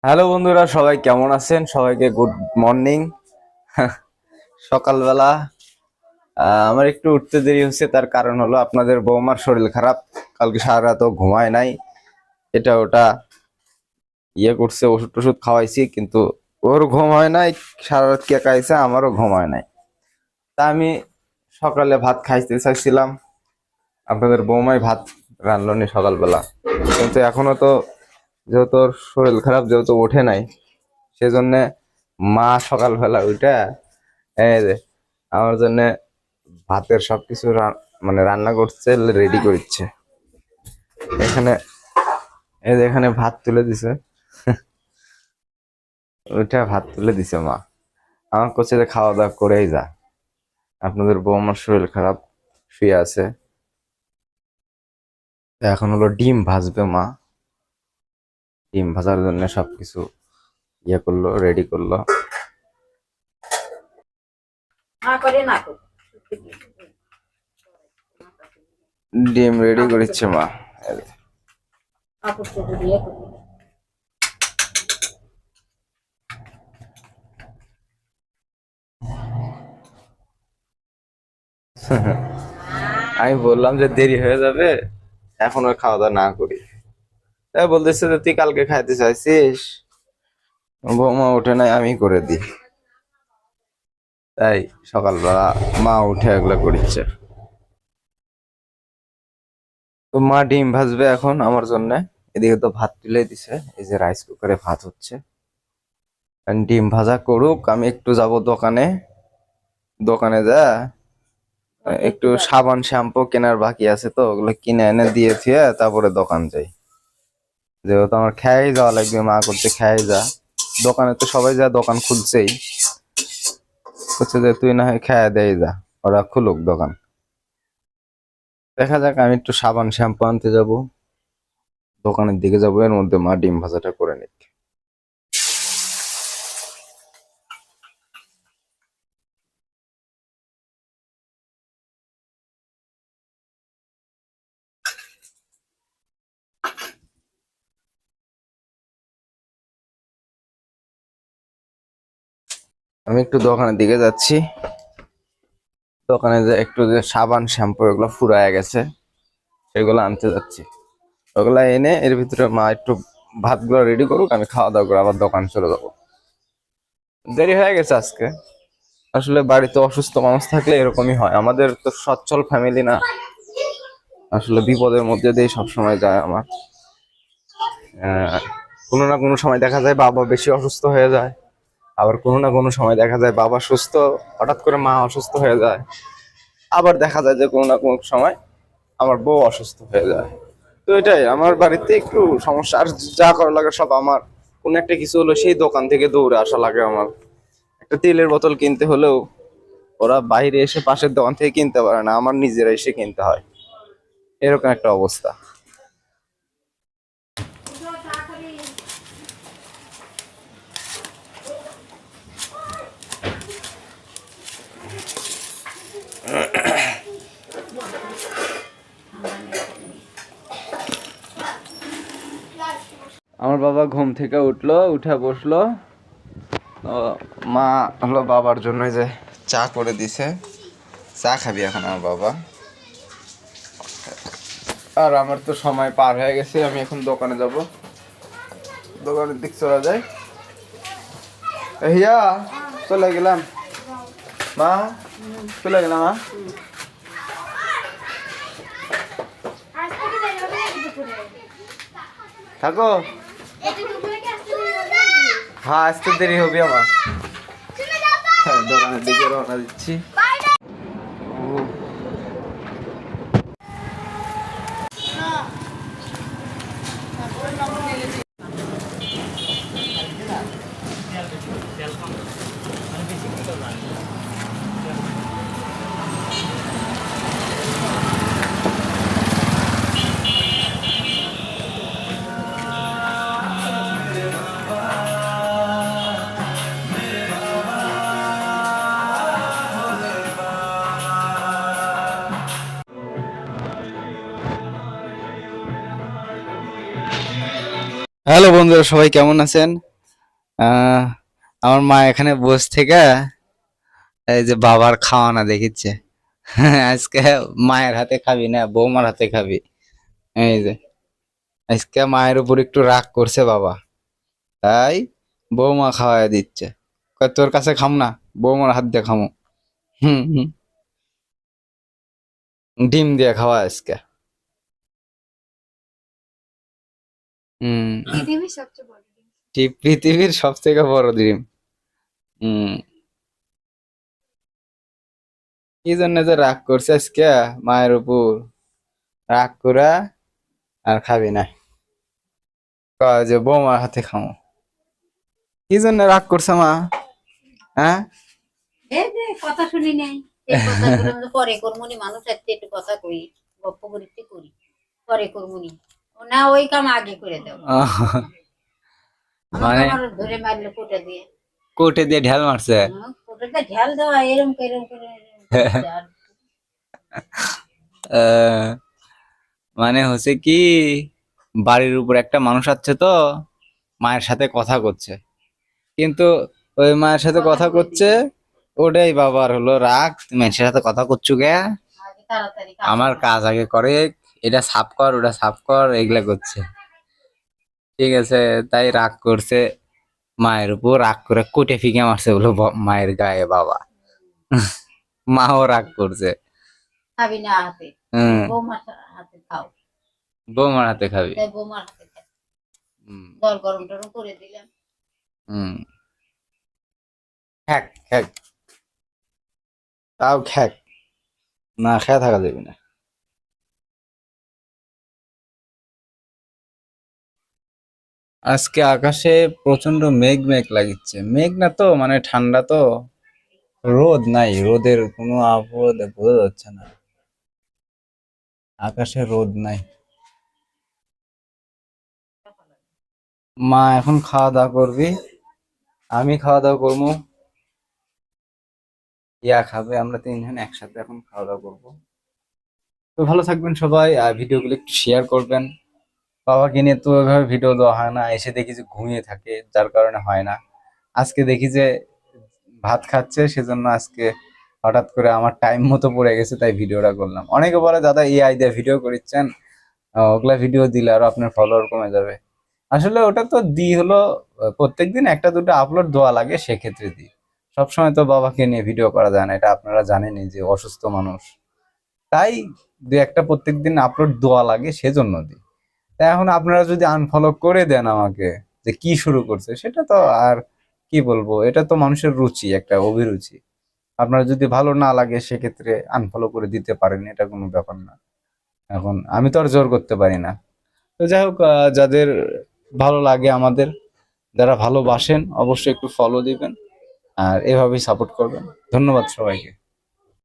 Hello বন্ধুরা, সবাই কেমন আছেন? সবাইকে গুড মর্নিং। সকালবেলা আমার একটু উঠতে দেরি হচ্ছে, তার কারণ হলো আপনাদের বৌমার শরীর খারাপ। কালকে সারা রাতও ঘুমায় নাই, এটা ওটা করছে, ওষুধ টষুধ খাওয়াইছি, কিন্তু ওর ঘুম হয় নাই। সারা রাত কে খাইছে, আমারও ঘুম হয় নাই। তা আমি সকালে ভাত খাইতে চাইছিলাম, আপনাদের বৌমাই ভাত রান্ননি সকালবেলা, কিন্তু এখনো তো যেহেতু ওর শরীর খারাপ, যেহেতু ওঠে নাই, সেজন্য মা সকালবেলা উঠে এই যে আমার জন্য ভাতের সবকিছু মানে রান্না করছে, রেডি করছে। এখানে এই যে এখানে ভাত তুলে দিছে। ওইটা ভাত তুলে দিছে মা, আমার কাছে যে খাওয়া দাওয়া করেই যা। আপনাদের বৌমার শরীর খারাপ, শুয়ে আছে। এখন হলো ডিম ভাজবে মা, ডিম ভাজার জন্য সবকিছু করলো, রেডি করলো। ডিম রেডি করেছে মা। আমি বললাম যে দেরি হয়ে যাবে, এখন আর খাওয়া দাওয়া না করি। তাই বলতেছে যে তুই কালকে খাইতে চাইছিস, বৌমা ওঠে নাই, আমি করে দিই। তাই সকালবেলা মা উঠে এগুলা করছে। তো মা ডিম ভাজবে এখন আমার জন্য। এদিকে তো ভাত তুলে দিছে, এই যে রাইস কুকারে ভাত হচ্ছে। ডিম ভাজা করুক, আমি একটু যাব দোকানে। দোকানে যা একটু সাবান শ্যাম্পু কেনার বাকি আছে, তো ওগুলো কিনে এনে দিয়ে থিয়ে তারপরে দোকান যাই। যেহেতু আমার খেয়াই যাওয়া লাগবে, মা করতে খেয়াই যা। দোকানে তো সবাই যা, দোকান খুলছেই। হচ্ছে যে তুই না হয় খেয়া দেয় যা, ওরা খুলুক দোকান। দেখা যাক, আমি একটু সাবান শ্যাম্পু আনতে যাব, দোকানের দিকে যাবো, এর মধ্যে মা ডিম ভাজাটা করে নিক। আমি একটু দোকানের দিকে যাচ্ছি, দোকানে যে একটু যে সাবান শ্যাম্পু এগুলো ফুরায় গেছে, সেগুলো আনতে যাচ্ছি। ওগুলা এনে এর ভিতরে মা একটু ভাতগুলো রেডি করুক, আমি খাওয়া দাওয়া করে আবার দোকান চলে যাবো। দেরি হয়ে গেছে আজকে। আসলে বাড়িতে অসুস্থ মানুষ থাকলে এরকমই হয়, আমাদের তো সচ্ছল ফ্যামিলি না। আসলে বিপদের মধ্যে দিয়ে সবসময় যায় আমার। কোনো না কোনো সময় দেখা যায় বাবা বেশি অসুস্থ হয়ে যায়, আবার কোনো না কোনো সময় দেখা যায় বাবা সুস্থ, হঠাৎ করে মা অসুস্থ হয়ে যায়। আবার দেখা যায় যে কোনো না কোনো সময় আমার বউ অসুস্থ হয়ে যায়। তো এটাই আমার বাড়িতে একটু সমস্যা। আর যা করা লাগে সব আমার। কোনো একটা কিছু হলো সেই দোকান থেকে দৌড়ে আসা লাগে আমার। একটা তেলের বোতল কিনতে হলেও ওরা বাইরে এসে পাশের দোকান থেকে কিনতে পারে না, আমার নিজেরা এসে কিনতে হয়। এরকম একটা অবস্থা। আমার বাবা ঘুম থেকে উঠলো, উঠে বসলো। মা হলো বাবার জন্য যে চা করে দিছে, চা খাবি এখন আমার বাবা। আর আমার তো সময় পার হয়ে গেছে, আমি এখন দোকানে যাব, দোকানের দিক চলে যায়। হিয়া চলে গেলাম মা, চলে গেলাম মা। থাকো, হ্যাঁ আসতে দেরি হবে আমার। দোকানের দিকে রওনা দিচ্ছি। হ্যালো বন্ধুরা, সবাই কেমন আছেন? আহ আমার মা এখানে বসে থেকে এই যে বাবার খাওয়ানা দেখিচ্ছে। আজকে মায়ের হাতে খাবি না, বৌমার হাতে খাবি। এই যে আজকে মায়ের উপর একটু রাগ করছে বাবা, তাই বৌমা খাওয়াই দিচ্ছে। কয়, তোর কাছে খাম না, বৌমার হাত দিয়ে খামো। হুম হুম। ডিম দিয়ে খাওয়া আজকে। হুম। পৃথিবীর সবচেয়ে বড় ডিম। পৃথিবীর সব থেকে বড় ডিম। হুম। কি জন্য যে রাগ করছে আজকে মায়ের উপর, রাগ করা আর খাবি না, কয় যে বৌমার হাতে খামো। কি জন্য রাগ করছে মা? হ্যাঁ। এই যে কথা শুনি নাই, এই কথাগুলো আমরা পরে কর্মনি মানুষ আছে, একটু কথা কই, গপ্প করিতে করি, পরে কর্মনি। ও না, ওই কাম আগে করে দাও। আমাকে মানে আমার ধরে মারলো কোটা দিয়ে। কোটে দিয়ে ঢেল মারছে। কোটাটা ঢেল দেওয়া এরম করে এরম করে করছে। আর আহ, মানে হচ্ছে কি, বাড়ির উপর একটা মানুষ আছে তো, মায়ের সাথে কথা করছে, কিন্তু ওই মায়ের সাথে কথা করছে, ওটাই বাবার হলো রাগ। তুমি মানুষের সাথে কথা করছো গে, আগে তাড়াতাড়ি কাজ আমার করো। কাজ আগে করে, এটা সাফ কর ওটা সাফ কর, এগুলা করছে। ঠিক আছে, তাই রাগ করছে মায়ের উপর, রাগ করে কোটে ফিকে মারছে বলো মায়ের গায়ে বাবা। মাও রাগ করছে। খাবি না হাতে, হম। বৌমার হাতে খাও। বৌমার হাতে খাবি। তাই বৌমার হাতে খাও। হম। জল গরম টরম করে দিলাম। হম। খ্যাক খ্যাক, তাও খ্যাক, না খেয়ে থাকা যাবে না। আজকে আকাশে প্রচন্ড মেঘ মেঘ লাগিচ্ছে, মেঘ না তো মানে ঠান্ডা তো, রোদ নাই, রোদের কোনো আবহাওয়া বোঝা যাচ্ছে না, আকাশে রোদ নাই। মা এখন খাওয়া দাওয়া করবি, আমি খাওয়া দাওয়া করবো, ইয়া খাবে, আমরা তিনজন একসাথে এখন খাওয়া দাওয়া করবো। তো ভালো থাকবেন সবাই, আর ভিডিওগুলো একটু শেয়ার করবেন। বাবাকে নিয়ে তো ওইভাবে ভিডিও দেওয়া হয় না, এসে দেখি যে ঘুমিয়ে থাকে, যার কারণে হয় না। আজকে দেখি যে ভাত খাচ্ছে, সেজন্য আজকে হঠাৎ করে আমার টাইম মতো পড়ে গেছে, তাই ভিডিওটা করলাম। অনেকে বলে দাদা এআই দিয়ে ভিডিও করিচ্ছেন, ওগুলা ভিডিও দিলে আরো আপনার ফলোয়ার কমে যাবে। আসলে ওটা তো হলো প্রত্যেকদিন একটা দুটো আপলোড দেওয়া লাগে, সেক্ষেত্রে দিই। সবসময় তো বাবাকে নিয়ে ভিডিও করা যায় না, এটা আপনারা জানেনই যে অসুস্থ মানুষ, তাই দু একটা প্রত্যেকদিন আপলোড দেওয়া লাগে, সেজন্য দিই। তাই এখন আপনারা যদি আনফলো করে দেন আমাকে, যে কি শুরু করছে, সেটা তো আর কি বলবো, এটা তো মানুষের রুচি, একটা অভিরুচি। আপনার যদি ভালো না লাগে সেক্ষেত্রে আনফলো করে দিতে পারেন, এটা কোনো ব্যাপার না। এখন আমি তো আর জোর করতে পারি না। তো যাই হোক, যাদের ভালো লাগে আমাদের, যারা ভালোবাসেন, অবশ্যই একটু ফলো দিবেন আর এভাবেই সাপোর্ট করবেন। ধন্যবাদ সবাইকে।